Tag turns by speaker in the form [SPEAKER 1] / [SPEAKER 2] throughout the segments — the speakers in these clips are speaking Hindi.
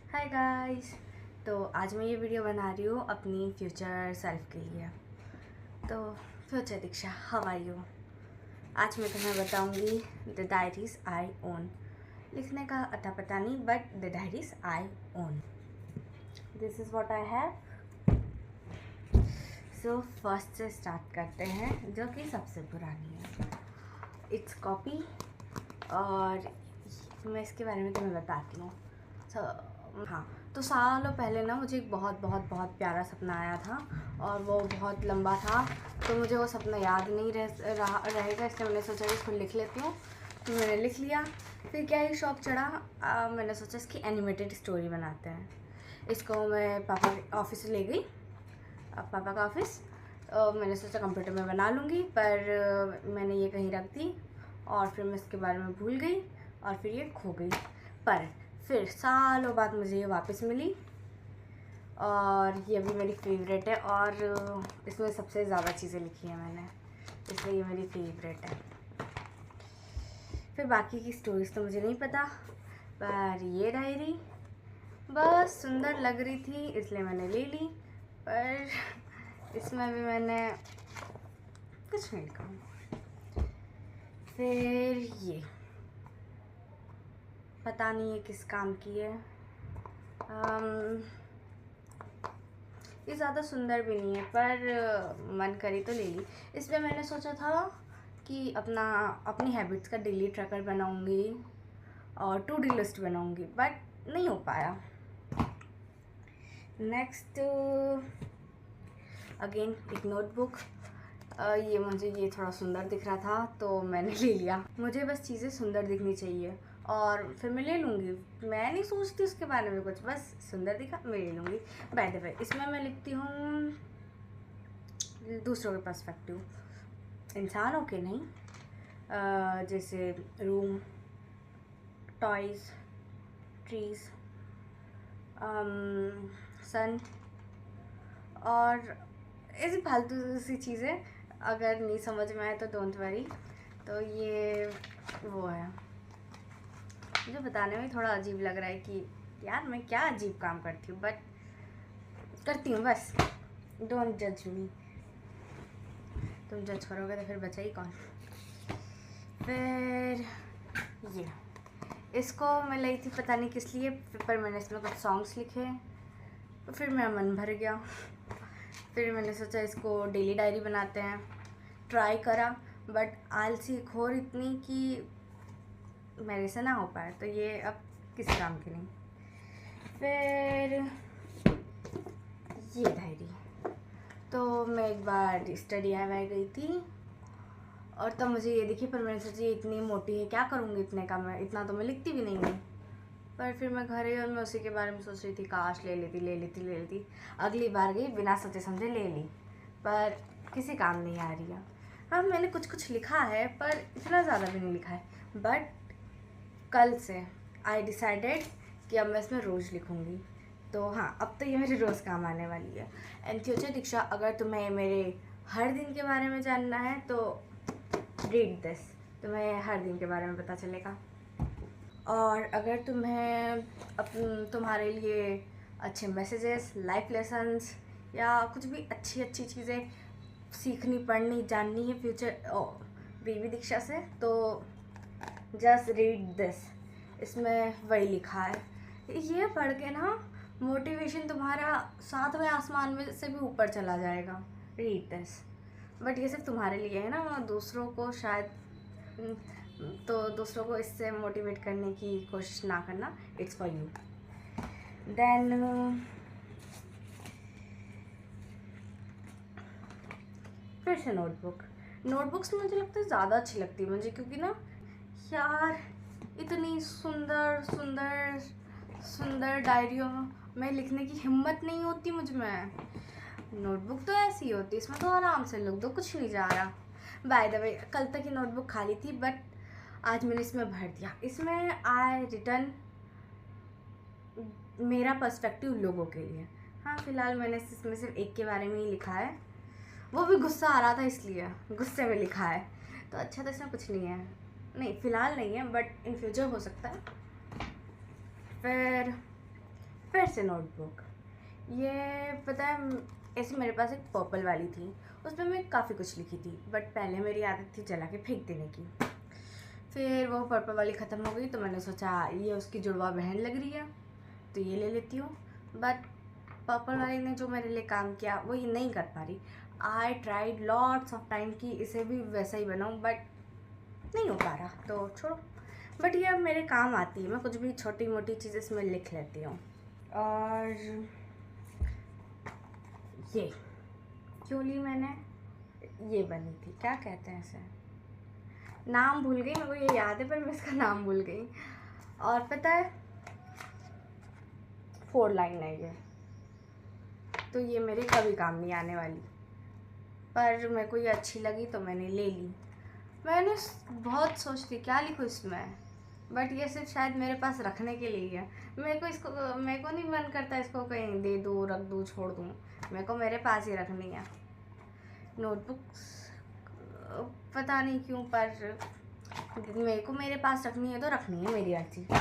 [SPEAKER 1] Hi guys. तो आज मैं ये वीडियो बना रही हूँ अपनी फ्यूचर सेल्फ के लिए। तो future Diksha, how are you? आज मैं तुम्हें बताऊँगी द डायरीज आई ओन। लिखने का अता पता नहीं, but the diaries I own, this is what I have. So first से स्टार्ट करते हैं, जो कि सबसे पुरानी है। इट्स कॉपी, और मैं इसके बारे में तुम्हें बताती हूँ। हाँ, तो सालों पहले ना मुझे एक बहुत बहुत बहुत प्यारा सपना आया था, और वो बहुत लंबा था। तो मुझे वो सपना याद नहीं रहेगा, इसलिए मैंने सोचा कि इसको लिख लेती हूँ। तो मैंने लिख लिया। फिर क्या ही शौक चढ़ा, मैंने सोचा इसकी एनिमेटेड स्टोरी बनाते हैं। इसको मैं पापा के ऑफिस ले गई, पापा का ऑफिस। मैंने सोचा कंप्यूटर में बना लूँगी, पर मैंने ये कहीं रख दी, और फिर मैं इसके बारे में भूल गई, और फिर ये खो गई। पर फिर सालों बाद मुझे ये वापस मिली, और ये भी मेरी फेवरेट है। और इसमें सबसे ज़्यादा चीज़ें लिखी हैं मैंने, इसलिए ये मेरी फेवरेट है। फिर बाकी की स्टोरीज तो मुझे नहीं पता, पर ये डायरी बस सुंदर लग रही थी, इसलिए मैंने ले ली। पर इसमें भी मैंने कुछ नहीं लिखा। फिर ये पता नहीं ये किस काम की है। ये ज़्यादा सुंदर भी नहीं है, पर मन करी तो ले ली। इसमें मैंने सोचा था कि अपनी हैबिट्स का डेली ट्रैकर बनाऊंगी और टू डी लिस्ट बनाऊंगी, बट नहीं हो पाया। नेक्स्ट, अगेन एक नोटबुक। ये थोड़ा सुंदर दिख रहा था, तो मैंने ले लिया। मुझे बस चीज़ें सुंदर दिखनी चाहिए, और फिर मैं ले लूँगी। मैं नहीं सोचती उसके बारे में कुछ, बस सुंदर दिखा मैं ले लूँगी। बाय द वे, इसमें मैं लिखती हूँ दूसरों के पर्सपेक्टिव, इंसानों के नहीं। जैसे रूम, टॉयज़, ट्रीज़, सन, और ऐसी फालतू सी चीज़ें। अगर नहीं समझ में आए तो डोंट वरी। तो ये वो है, मुझे बताने में थोड़ा अजीब लग रहा है कि यार मैं क्या अजीब काम करती हूँ, बट करती हूँ बस। डोंट जज मी, तुम जज करोगे तो फिर बचा ही कौन। फिर ये इसको मैं लाई थी पता नहीं किस लिए, पर मैंने इसमें कुछ सॉन्ग्स लिखे, तो फिर मेरा मन भर गया। फिर मैंने सोचा इसको डेली डायरी बनाते हैं। ट्राई करा, बट आलसी खोर इतनी कि मेरे से ना हो पाया, तो ये अब किसी काम की नहीं। फिर ये डायरी, तो मैं एक बार स्टडी आई गई थी, और तब मुझे ये दिखी, पर मैंने सोची इतनी मोटी है, क्या करूँगी इतने का, मैं इतना तो मैं लिखती भी नहीं हूँ। पर फिर मैं घर आई और मैं उसी के बारे में सोच रही थी, काश ले लेती। अगली बार गई, बिना सोचे समझे ले ली, पर किसी काम नहीं आ रही है। हाँ, मैंने कुछ लिखा है, पर इतना ज़्यादा भी नहीं लिखा है। बट कल से आई डिसाइडेड कि अब मैं इसमें रोज़ लिखूँगी। तो हाँ, अब तो ये मेरे रोज़ काम आने वाली है। एंड फ्यूचर दीक्षा, अगर तुम्हें मेरे हर दिन के बारे में जानना है तो रीड दिस, तुम्हें हर दिन के बारे में पता चलेगा। और अगर तुम्हारे लिए अच्छे मैसेजेस, लाइफ लेसन्स, या कुछ भी अच्छी चीज़ें सीखनी, पढ़नी, जाननी है फ्यूचर बेबी दीक्षा से, तो जस्ट रीड दिस। इसमें वही लिखा है। ये पढ़ के ना मोटिवेशन तुम्हारा 7वें आसमान में से भी ऊपर चला जाएगा। Read this. बट ये सिर्फ तुम्हारे लिए है ना, दूसरों को शायद, तो दूसरों को इससे मोटिवेट करने की कोशिश ना करना। It's for you. देन फिर से नोटबुक्स मुझे लगता है ज़्यादा अच्छी लगती है मुझे, क्योंकि ना यार इतनी सुंदर डायरियों में लिखने की हिम्मत नहीं होती मुझ में। नोटबुक तो ऐसी ही होती है, इसमें तो आराम से लिख दो, कुछ नहीं जा रहा। बाय द वे, कल तक की नोटबुक खाली थी, बट आज मैंने इसमें भर दिया। इसमें आई रिटर्न मेरा पर्सपेक्टिव लोगों के लिए। हाँ, फिलहाल मैंने इसमें सिर्फ एक के बारे में ही लिखा है, वो भी गुस्सा आ रहा था इसलिए गुस्से में लिखा है। तो अच्छा, तो इसमें कुछ नहीं है, नहीं फ़िलहाल नहीं है, बट इन फ्यूचर हो सकता है। फिर फिर से नोटबुक। ये पता है, ऐसे मेरे पास एक पर्पल वाली थी, उसमें मैं काफ़ी कुछ लिखी थी, बट पहले मेरी आदत थी जला के फेंक देने की। फिर वो पर्पल वाली ख़त्म हो गई तो मैंने सोचा ये उसकी जुड़वा बहन लग रही है तो ये ले लेती हूँ। बट पर्पल वाली ने जो मेरे लिए काम किया वो ये नहीं कर पा रही। I tried lots of time कि इसे भी वैसा ही बनाऊँ, बट नहीं हो पा रहा, तो छोड़ो। बट ये अब मेरे काम आती है, मैं कुछ भी छोटी मोटी चीज़ इसमें लिख लेती हूँ। और ये क्यों ली मैंने, ये बनी थी, क्या कहते हैं इसे, नाम भूल गई, मेरे को ये याद है पर मैं इसका नाम भूल गई। और पता है 4 लाइन है ये, तो ये मेरे कभी काम नहीं आने वाली, पर मेरे को ये अच्छी लगी तो मैंने ले ली। मैंने बहुत सोचती क्या लिखूँ इसमें, बट ये सिर्फ शायद मेरे पास रखने के लिए है। मेरे को नहीं मन करता इसको कहीं दे दूँ, रख दूँ, छोड़ दूँ, मेरे को मेरे पास ही रखनी है नोटबुक्स। पता नहीं क्यों, पर मेरे को मेरे पास रखनी है तो रखनी है मेरी हर चीज़।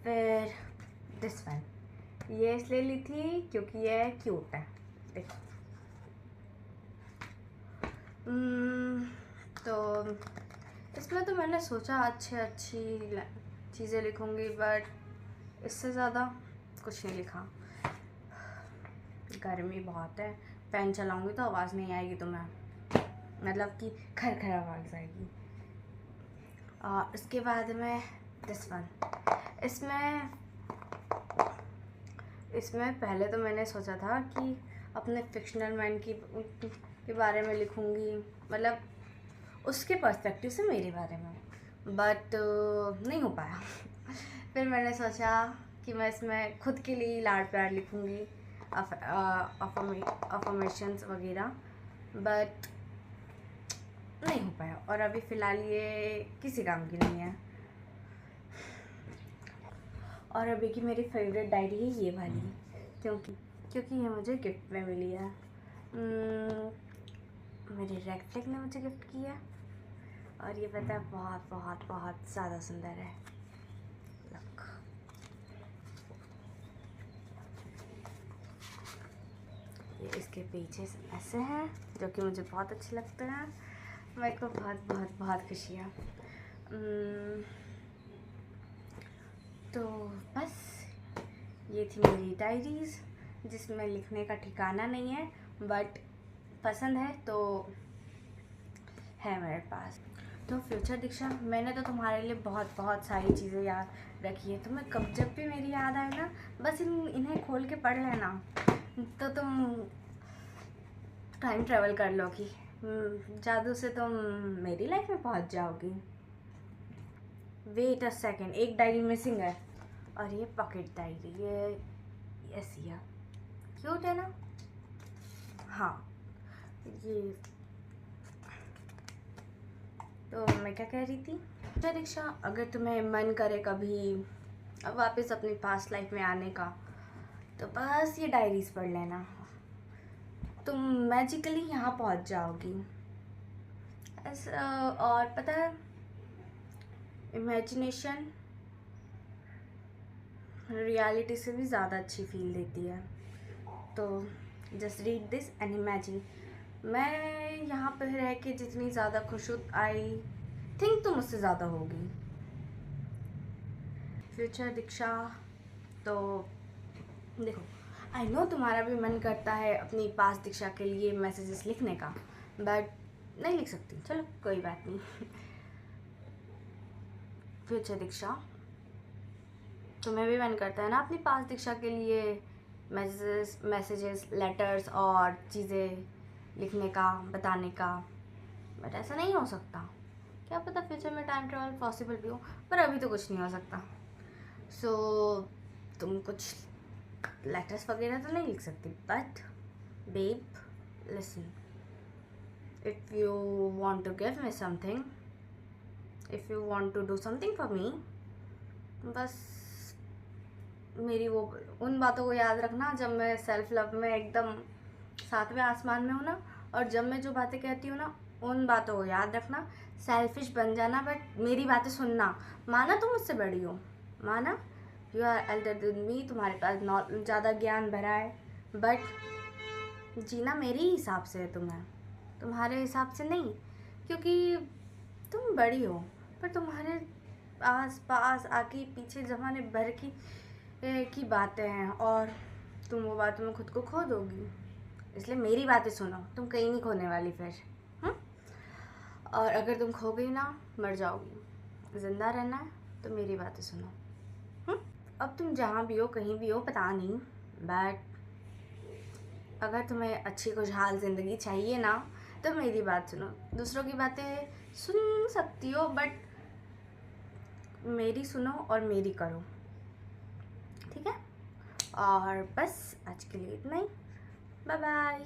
[SPEAKER 1] फिर दिस वन, ये इसलिए ली थी क्योंकि ये क्यूट है, देखो। तो इसमें तो मैंने सोचा अच्छी चीज़ें लिखूँगी, बट इससे ज़्यादा कुछ नहीं लिखा। गर्मी बहुत है, फ़ैन चलाऊँगी तो आवाज़ नहीं आएगी, तो मैं मतलब कि खर आवाज़ आएगी। इसके बाद में दिस वन, इसमें पहले तो मैंने सोचा था कि अपने फिक्शनल मैन के बारे में लिखूँगी, मतलब उसके पर्सपेक्टिव से मेरे बारे में, बट नहीं हो पाया। फिर मैंने सोचा कि मैं इसमें खुद के लिए लाड प्यार लिखूँगी, अफर्मेशंस वगैरह, बट नहीं हो पाया। और अभी फ़िलहाल ये किसी काम की नहीं है। और अभी की मेरी फेवरेट डायरी है ये वाली, क्योंकि ये मुझे गिफ्ट में मिली है। मेरे रेड फ्लैग ने मुझे गिफ्ट किया, और ये पता है बहुत बहुत बहुत ज़्यादा सुंदर है। लुक, ये इसके पीछे ऐसे हैं जो कि मुझे बहुत अच्छे लगते हैं, मेरे को बहुत बहुत बहुत खुशी है। तो बस ये थी मेरी डायरीज़, जिसमें लिखने का ठिकाना नहीं है, बट पसंद है तो है मेरे पास। तो फ्यूचर दीक्षा, मैंने तो तुम्हारे लिए बहुत बहुत सारी चीज़ें याद रखी है। तुम्हें जब भी मेरी याद आए ना, बस इन्हें खोल के पढ़ लेना, तो तुम टाइम ट्रेवल कर लोगी, जादू से तुम मेरी लाइफ में पहुंच जाओगी। वेट अ सेकेंड, एक डायरी मिसिंग है, और ये पॉकेट डायरी, ये ऐसी है, क्यूट है ना। हाँ, ये तो मैं क्या कह रही थी, दीक्षा, अगर तुम्हें मन करे कभी वापस अपनी पास्ट लाइफ में आने का, तो बस ये डायरीज पढ़ लेना, तुम मैजिकली यहाँ पहुँच जाओगी। और पता है, इमेजिनेशन रियलिटी से भी ज़्यादा अच्छी फील देती है। तो just read this and imagine. मैं यहाँ पर रह के जितनी ज़्यादा खुश हूँ, आई थिंक तुम मुझसे ज़्यादा होगी। फ्यूचर दीक्षा, तो देखो, आई नो तुम्हारा भी मन करता है अपनी पास दीक्षा के लिए मैसेजेस लिखने का, बट नहीं लिख सकती, चलो कोई बात नहीं। फ्यूचर दीक्षा, तुम्हें भी मन करता है ना अपनी पास दीक्षा के लिए मैसेजेस, लेटर्स और चीज़ें लिखने का, बताने का, बट ऐसा नहीं हो सकता। क्या पता फ्यूचर में टाइम ट्रैवल पॉसिबल भी हो, पर अभी तो कुछ नहीं हो सकता। सो तुम कुछ लेटर्स वगैरह तो नहीं लिख सकती, but babe listen, if you want to give me something, if you want to do something for me, बस मेरी वो उन बातों को याद रखना जब मैं सेल्फ लव में एकदम 7वें आसमान में हूँ ना, और जब मैं जो बातें कहती हूँ ना, उन बातों को याद रखना। सेल्फिश बन जाना, बट मेरी बातें सुनना, माना तुम मुझसे बड़ी हो, माना, you are elder than me, तुम्हारे पास ज़्यादा ज्ञान भरा है, बट जीना मेरे हिसाब से है तुम्हें, तुम्हारे हिसाब से नहीं, क्योंकि तुम बड़ी हो, पर तुम्हारे आस पास आगे पीछे ज़माने भर की बातें हैं और तुम वो बातों में खुद को खो दोगी। इसलिए मेरी बातें सुनो, तुम कहीं नहीं खोने वाली फिर। और अगर तुम खो गई ना, मर जाओगी, ज़िंदा रहना है तो मेरी बातें सुनो। अब तुम जहाँ भी हो, कहीं भी हो, पता नहीं, बट अगर तुम्हें अच्छी खुशहाल ज़िंदगी चाहिए ना, तो मेरी बात सुनो। दूसरों की बातें सुन सकती हो, बट मेरी सुनो और मेरी करो, ठीक है? और बस आज के लिए इतना ही। Bye bye.